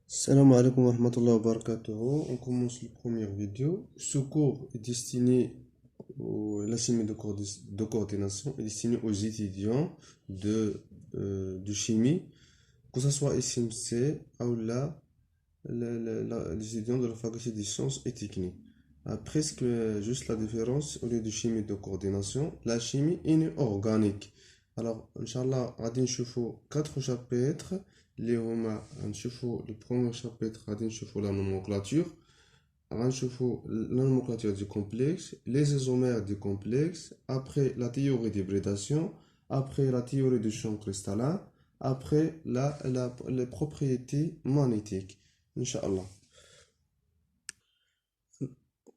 Salam alaikum wa rahmatullahi wa barakatuh. On commence la première vidéo. Ce cours est destiné la chimie de coordination est destiné aux étudiants de chimie, que ce soit SMC ou les étudiants de la faculté des sciences et techniques. Presque juste la différence au lieu de chimie de coordination, la chimie inorganique. Alors, Inch'Allah, on va voir 4 chapitres. Le premier chapitre, on va voir la nomenclature. On va voir la nomenclature du complexe, les isomères du complexe, après la théorie d'hybridation, après la théorie du champ cristallin, après les propriétés magnétiques. Inch'Allah.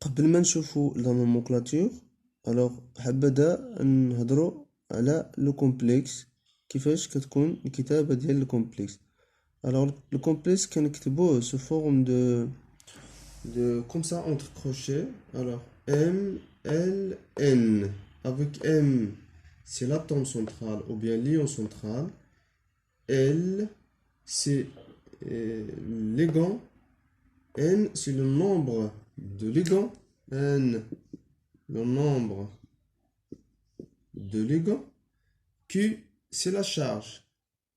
قبل ما نشوفوا لا نومنكلاتور الوغ حبذا نهضروا على لو كومبلكس كيفاش كتكون الكتابه ديال الكومبلكس الوغ لو كومبلكس كنكتبوه سو فورم de comme ça entre crochets. Alors M L N, avec M c'est l'atome central ou bien l'ion central, L c'est ligand, N c'est le nombre de ligands, N le nombre de ligands, Q c'est la charge.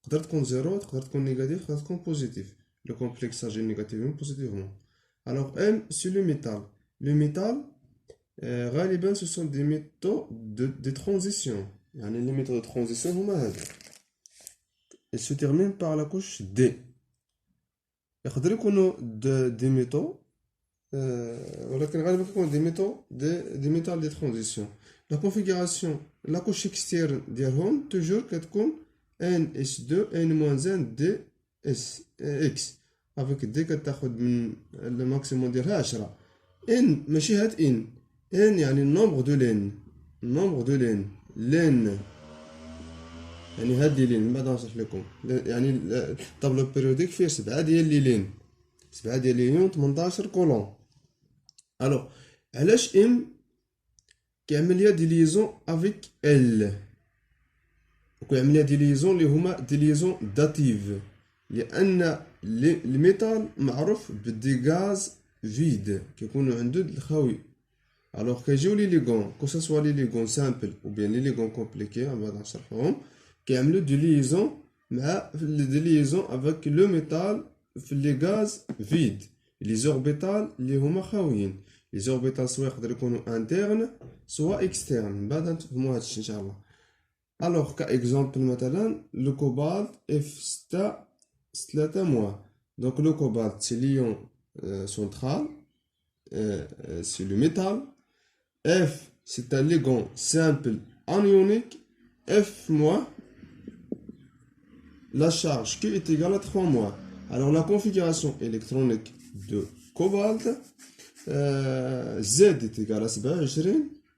تقدر تكون زيرو، تقدر تكون négatif، تقدر تكون positif. Le complexe s'agit négativement positivement. Alors M c'est le métal. Le métal غالبا ce sont des métaux de transition. يعني les métaux de transition هما هذا. Ils se terminent par la couche D. يقدر يكونوا des métaux ولكن غالبا يكونوا des métaux de transition. La configuration la couche externe ديالهم toujours كتكون NH2 N-1 DS X avec D كتاخد من le maximum ديالها 10. N ماشي هاد N يعني nombre de لين يعني هادي لين بعد نشرح لكم يعني الطابلو بيريوديك فيه 7 ديال لي لين 7 ديال لي لين 18 كولون. الوغ علاش ام كيعمل ليا دي ليزون افيك ال وكيعمل ليا دي ليزون اللي هما دي ليزون داتيف لان الميتال معروف بدي غاز فيد كيكونوا عنده الخوي. الوغ كيجيو لي ليغون كو سوا لي ليغون سامبل او بيان لي ليغون كومبليكي من بعد نشرحهم كيعملوا دي ليزون مع دي ليزون افيك لو ميتال في لي غاز فيد لي زوربيتال اللي هما خاويين. لي زوربيتال سوا يقدر يكونوا انترن سوا اكسترن من بعد نفهموا هادشي ان شاء الله. الوغ كاكزومبل مثلا لو كوبالت اف 6 3 موا. دونك لو كوبالت سي ليون central, c'est le métal. F, c'est un ligand simple anionique. F-, la charge Q est égale à 3-. Alors la configuration électronique de cobalt, Z est égal à 27.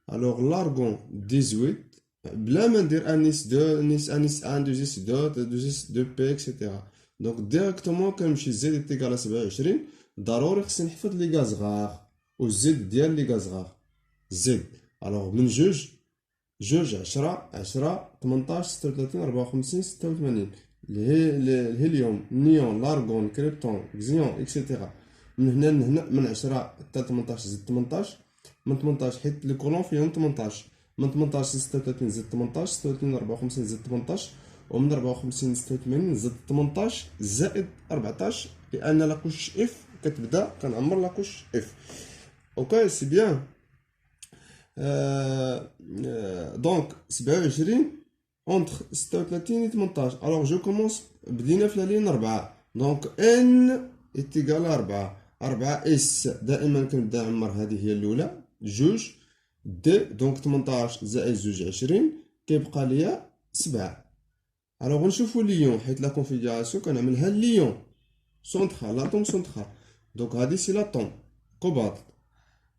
Alors l'argon 18. بلا ما ندير انيس 2 انيس 1 2 2 2 بي اكسيتيرا. دونك ديريكتومون كنمشي زد ايكال 27. ضروري خصني نحفظ لي غاز غار والزد ديال لي غاز غار زد. الوغ من جوج 10 18 36 54 86 الهيليوم نيون لارغون كريبتون كزيون اكسيتيرا. من هنا لهنا من 10 حتى 18 زد 18 من 18 حيت لي كولون فيهم 18 من 18 36 زد 18 36 54 زد 18 ومن 54 86 زد 18 زائد 14 لان لاكوش اف كتبدا كنعمر لاكوش اف. اوكي سي بيان. دونك 27 اونتر 36 و 18. الوغ جو كومونس بدينا في لا لين 4. دونك ان ايتيغال 4 اس دائما كنبدا نعمر. هذه هي الاولى جوج دي دونك 18 زائد زوج 20 كيبقى ليا 7. الوغ نشوفو ليون حيت لا كونفيغوراسيون كنعملها ليون سونترال لاتوم سونترال. دونك هادي سي لاتوم كوبالت.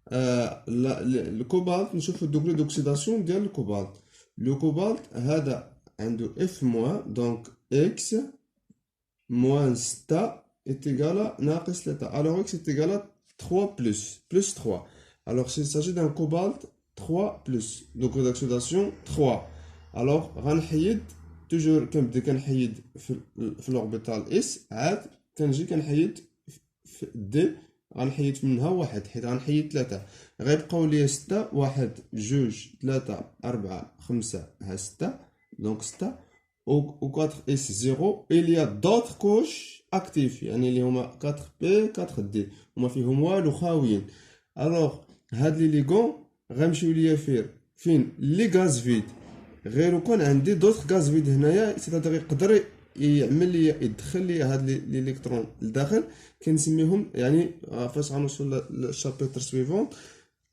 الكوبالت نشوفو الدوغري دوكسيداسيون ديال الكوبالت. لو كوبالت هذا عنده اف موا دونك اكس موان 6 ايتيغالا ناقص 3. الوغ اكس ايتيغالا 3 بلس 3. الوغ il s'agit d'un cobalt 3 plus degré d'oxydation 3. الوغ غنحيد توجور كنبدا كنحيد في الاوربيتال اس عاد كنجي كنحيد في دي غنحيد منها واحد حيت غنحيد 3 غيبقاو ليا 6 1 2 3 4 5 ها 6 دونك 6 و 4 اس 0 il y a d'autres couches actifs يعني اللي هما 4 بي 4 دي هما فيهم والو خاويين الوغ هاد لي ليغون غنمشيو ليا فين لي غاز فيد غير كون عندي دوطخ غاز فيد هنايا سيتادير يقدر يعمل لي يدخل لي هاد لي الكترون لداخل كنسميهم يعني فاش غنوصلوا للشابتر سويفون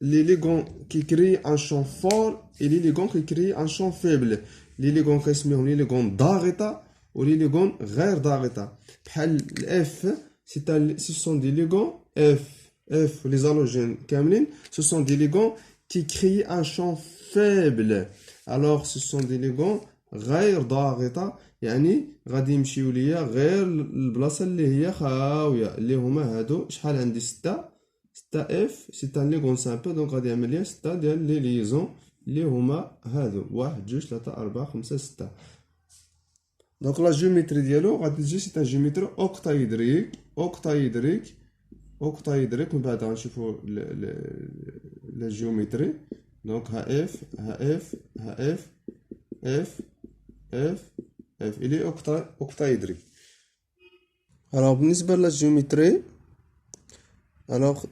لي ليغون كي كري ان شون فور اي لي ليغون كي كري ان شون فيبل لي ليغون كنسميهم لي ليغون ضاغطه ولي ليغون غير ضاغطه بحال الاف سي سون دي ليغون اف لي زالوجين كاملين سو سون دي ليغون كي كري ان شون فيبل alors ce sont des ليغون غير ضاغطه يعني غادي يمشيو ليا غير البلاصه اللي هي خاويه اللي هما هادو شحال عندي 6 اف سي ان ليغون سامبل دونك غادي يعمل ليا 6 ديال لي ليزون اللي هما هادو 1 2 3 4 5 6 دونك لا جيومتري ديالو غادي تجي سي ان جيومتري اوكتايدريك من بعد غنشوفو لا جيومتري دونك ها اف il est octaédrique. Alors, بالنسبة للجيومتري alors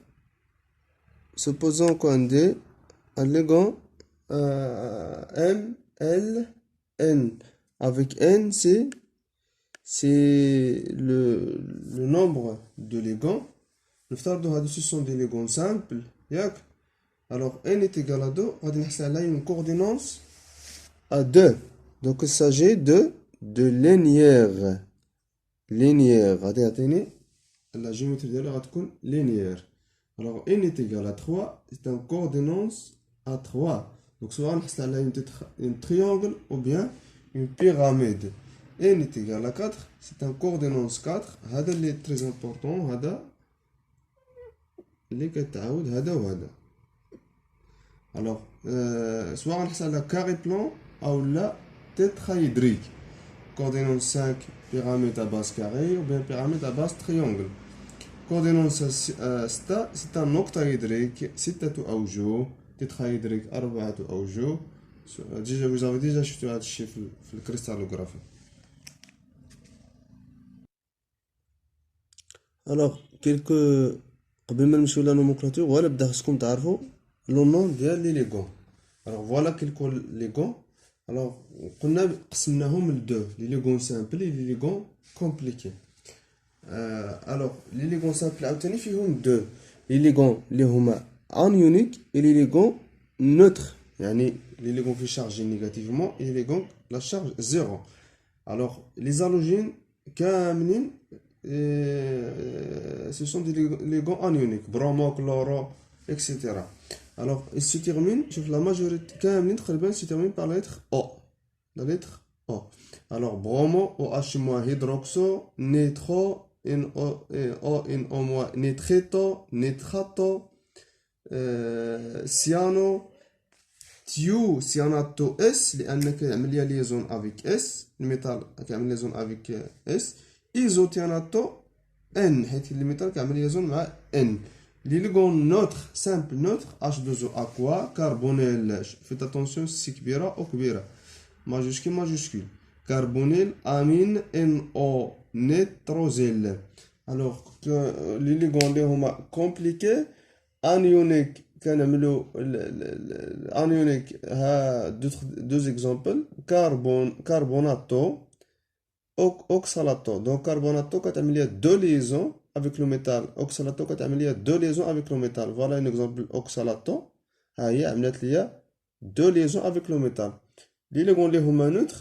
supposons qu'on ait un légon M, L, N. Avec N, c'est le nombre de légons. Ce sont des légons simples. Alors, N est égal à 2. On a une coordonnance à 2. Donc, il s'agit de linéaire. La géométrie de l'air est linéaire. Alors, n est égal à 3, c'est une coordonnance à 3. Donc, soit on a un triangle ou bien une pyramide. n est égal à 4, c'est une coordonnance 4. هذا اللي très important. هذا اللي كتعاود هذا وهذا. Alors, soit on a un carré plan ou la tétraédrique. Coordonnance 5, pyramide à base carrée ou bien pyramide à base triangle. Coordonnance 6, c'est un octaédrique, 6 أوجه, tétraédrique 4 أوجه. Déjà, vous avez déjà acheté هذا الشيء في الكريستالوغرافي. Alors, قبل ما نمشيو للنومنكلاتور ولا بدا خصكم تعرفوا لو نون ديال لي ليغون. Alors voilà quelques légons. Alors قلنا قسمناهم لدو لي ليغون سامبل لي ليغون كومبليكي. alors لي ليغون سامبل عاوتاني فيهم دو لي ليغون اللي هما انيونيك اي لي ليغون نوتر يعني لي ليغون في شارجي نيجاتيفمون اي لي ليغون لا شارج زيرو. alors les halogènes كاملين ce sont des légons anioniques bromo chloro etc. alors il se termine la majorité كاملين تقريبا se termine par la lettre O. La lettre O. alors bromo OH- hydroxo nitro NO- nitrito nitrato cyano cyanato S لأن كيعمل ليا ليزون avec S الميتال كيعمل ليزون avec S isotianato N حيت الميتال كيعمل ليزون مع N لي ليغون نوتر سامبل نوتر H2O aqua carbonyl faites attention سي كبيرة أو كبيرة ماجوسكول carbonyl amine NO نيتروزيل. alors لي ليغون لي هما كومبليكي انيونيك كنعملو الانيونيك ها دوز اكزامبل كاربوناتو اوكسالاتو. دونك كاربوناتو كتعمل ليا دو ليزون افيك لو ميتال اوكسالاتو كتعمل ليا دو ليزون افيك لو ميتال. فوالا ان اكزامبل اوكسالاتو ها هي عملت ليا دو ليزون افيك لو ميتال. لي ليغون لي هما نوتر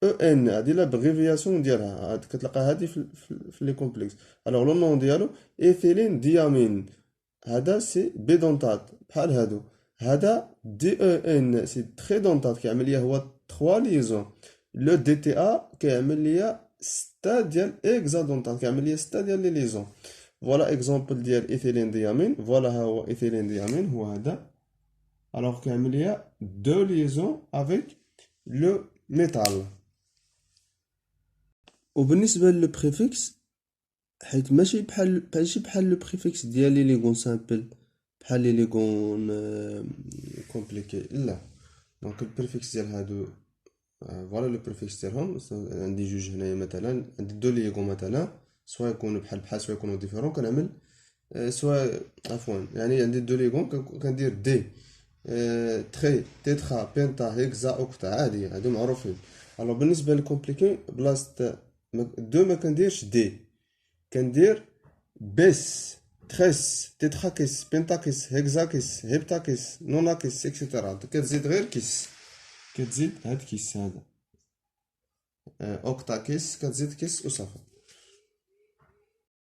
او ان هادي لا بريفياسيون ديالها كتلقى هادي في لي كومبلكس. الوغ لو نون ديالو ايثيلين ديامين هذا سي بيدونتات بحال هادو. هذا دي او ان سي تري دونتات كيعمل ليا هو 3 ليزون. لو دي تي ا كيعمل ليا 6 ديال اكزادونتات كيعمل ليا 6 ديال لي ليزون. فوالا اكزامبل ديال ايثيلين ديامين. فوالا ها هو ايثيلين ديامين هو هذا. الوغ كيعمل ليا 2 ليزون افيك لو ميتال. وبالنسبه للبريفيكس حيت ماشي بحال لو بريفيكس ديال لي غون سامبل، بحال لي غون كومبليكي، لا. دونك البريفيكس ديال هادو فوالا لو بريفيكس ديالهم. عندي جوج هنايا مثلا، عندي دو ليغون مثلا، سوا يكونوا بحال سوا يكونوا ديفيرون، كنعمل سوا عفوا يعني عندي دو ليغون كندير دي تري تيترا بنتا هيكزا اوكتا عادي، هادو معروفين. الوغ بالنسبه للكومبليكي بلاصه دو ما كنديرش دي، كندير بس تريس تيتراكيس بنتاكيس هيكزاكيس هيبتاكيس نوناكيس اكسيتيرا. كتزيد غير كيس، كتزيد هاد كيس هذا اوكتاكيس، كتزيد كيس وصافي.